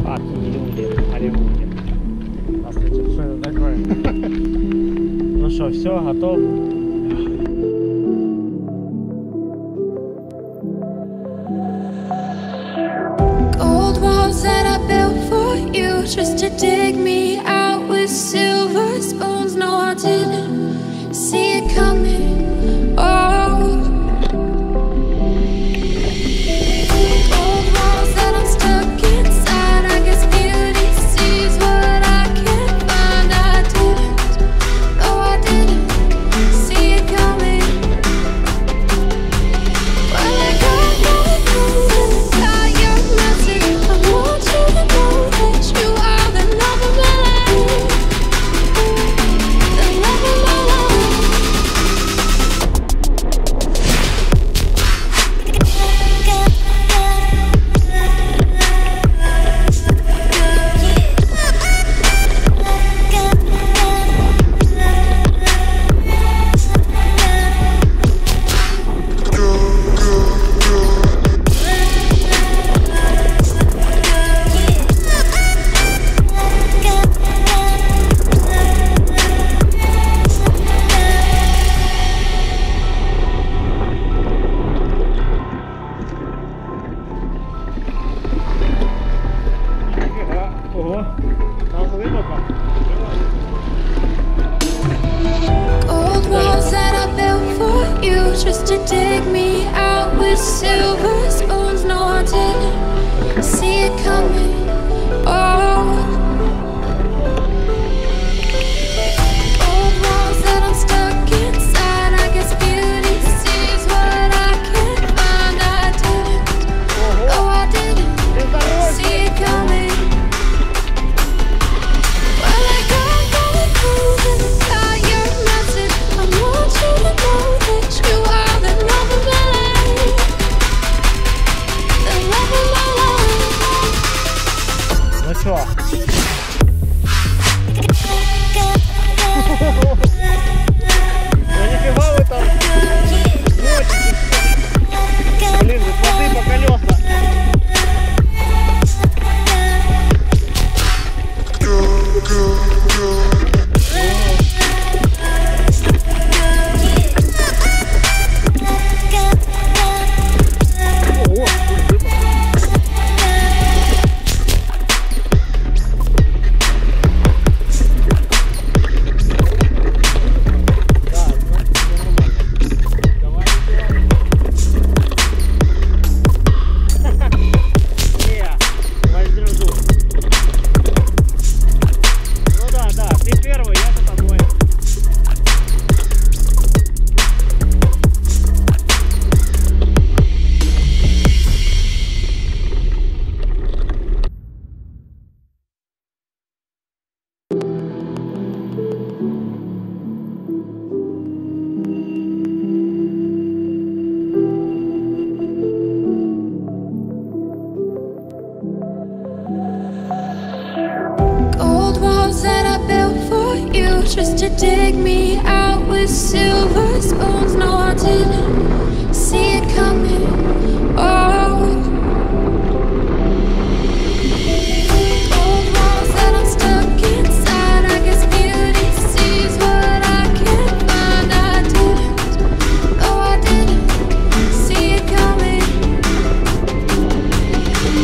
Здравствуйте, что это такое? Ну что, все, готов? Just to dig me out with silver spoons. No, I didn't see it coming. Oh, old walls that I'm stuck inside. I guess beauty sees what I can't find. I didn't, no, I didn't see it coming. Well, I got no clue in the tired message. I want you to know that you are the love of my life. The love of my life. Ого, там глибоко. Old walls that I built for you, just to dig me out with silver spoons. No, I didn't see it coming. Oh, old walls that I'm stuck inside. I guess beauty sees what I can't find. I didn't, oh, I didn't see it coming. Well, I got no clue in the tired message. I want you to know that you are the love of my life. The love of my life. Ну что? Ну нифига вы там ночите. Блин, вы воды по колеса. Just to dig me out with silver spoons. No, I didn't see it coming. Oh, old walls that I'm stuck inside. I guess beauty sees what I can't find. I didn't, oh, I didn't see it coming.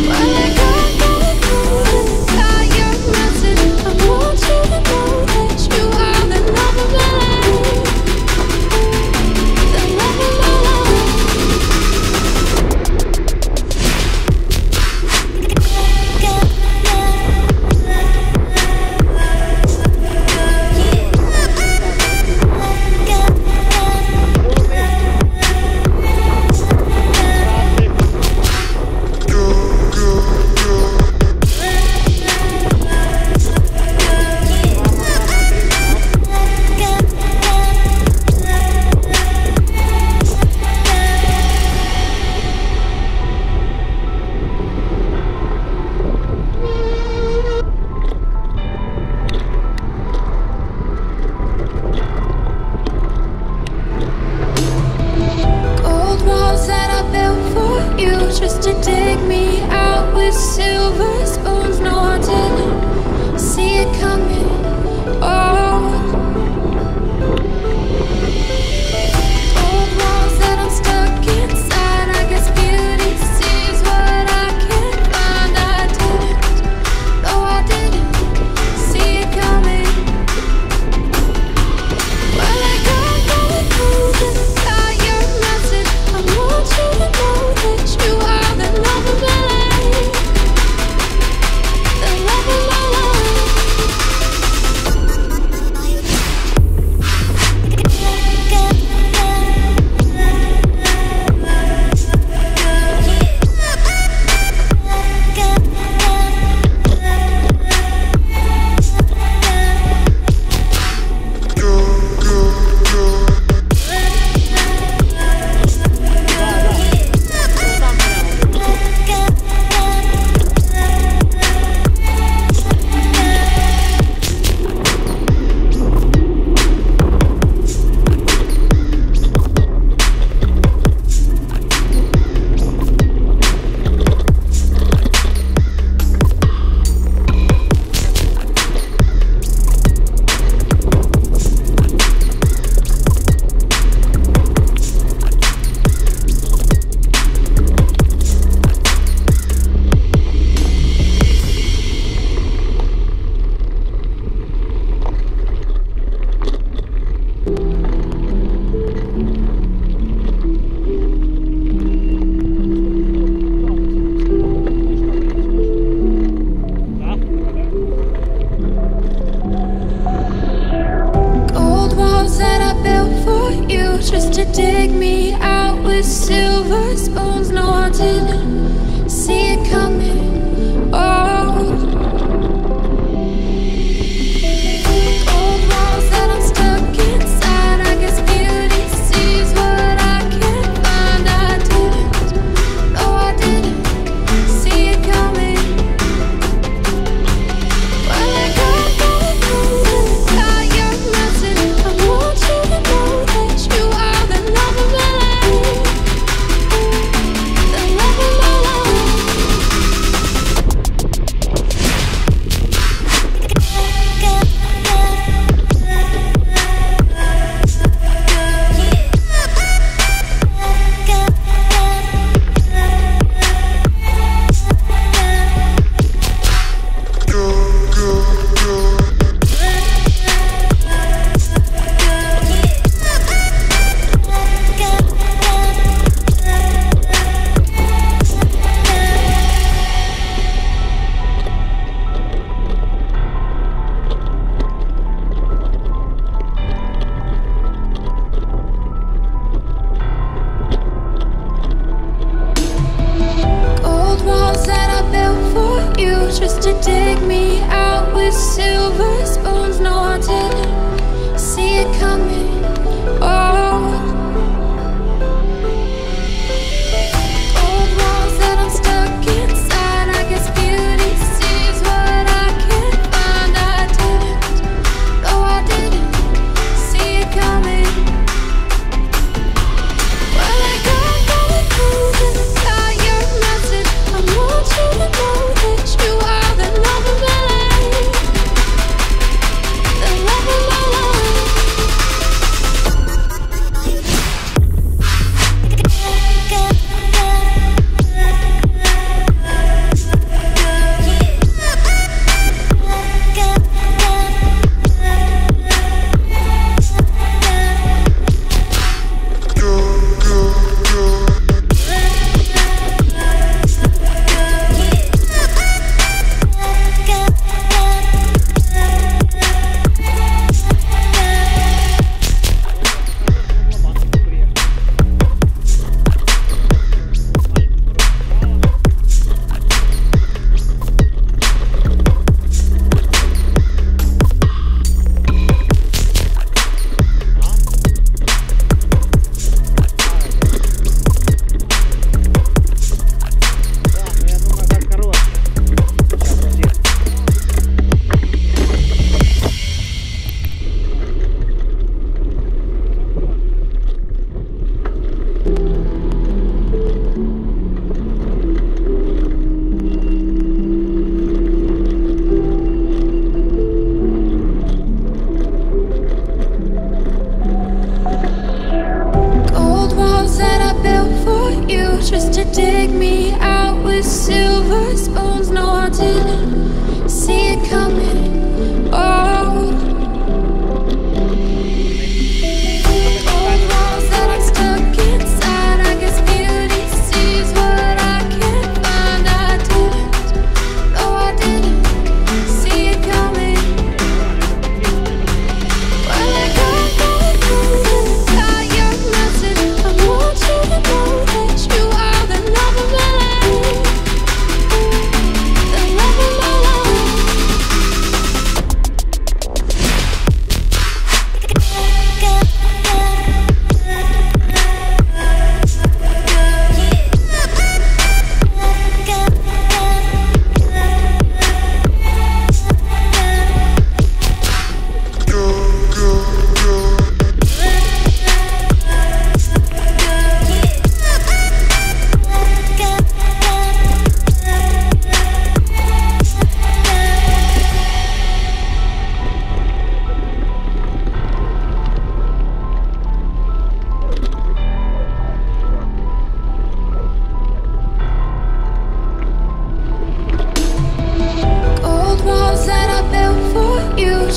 Well, I got no clue in the tired message. I want you to know that you are the love of my life. The love of my life.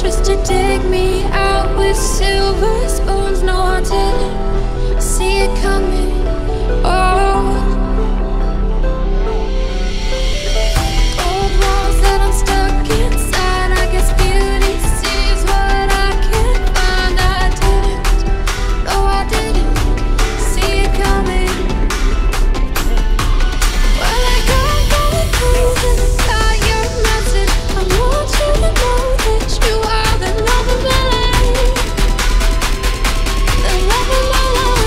just to dig me out with silver spoons. No, I didn't see it coming. Oh, old walls that I'm stuck inside. I guess beauty sees what I can't find. I didn't, no, I didn't see it coming. Well, I got going through and got your message. I want you to know that you are the love of my life, the love of my life.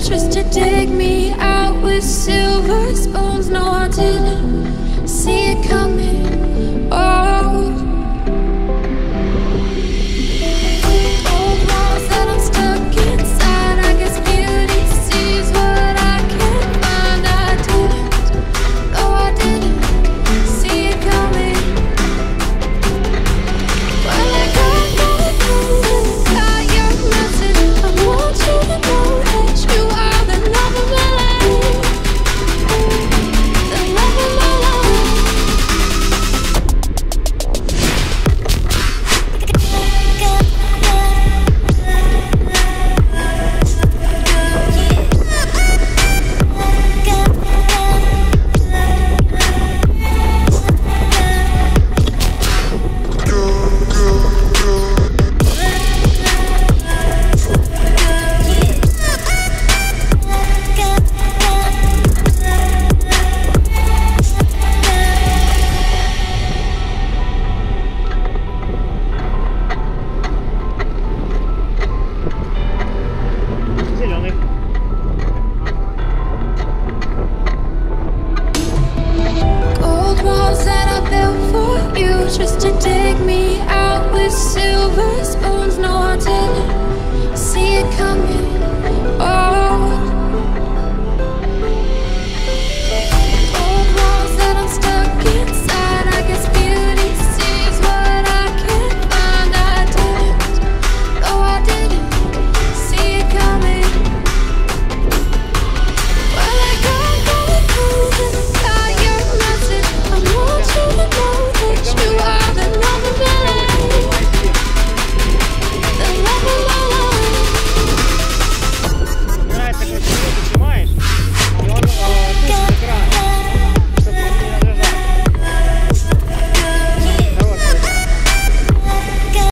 Just to dig me out with silver spoons. No, I didn't see it coming. Oh, old walls that I'm stuck inside. I guess beauty sees what I can't find. I didn't, no, I didn't see it coming. Well, I got going through and got your message. I want you to know that you are the love of my life, the love of my life. Зеленый. Gold walls that I built for you, just to dig me out with silver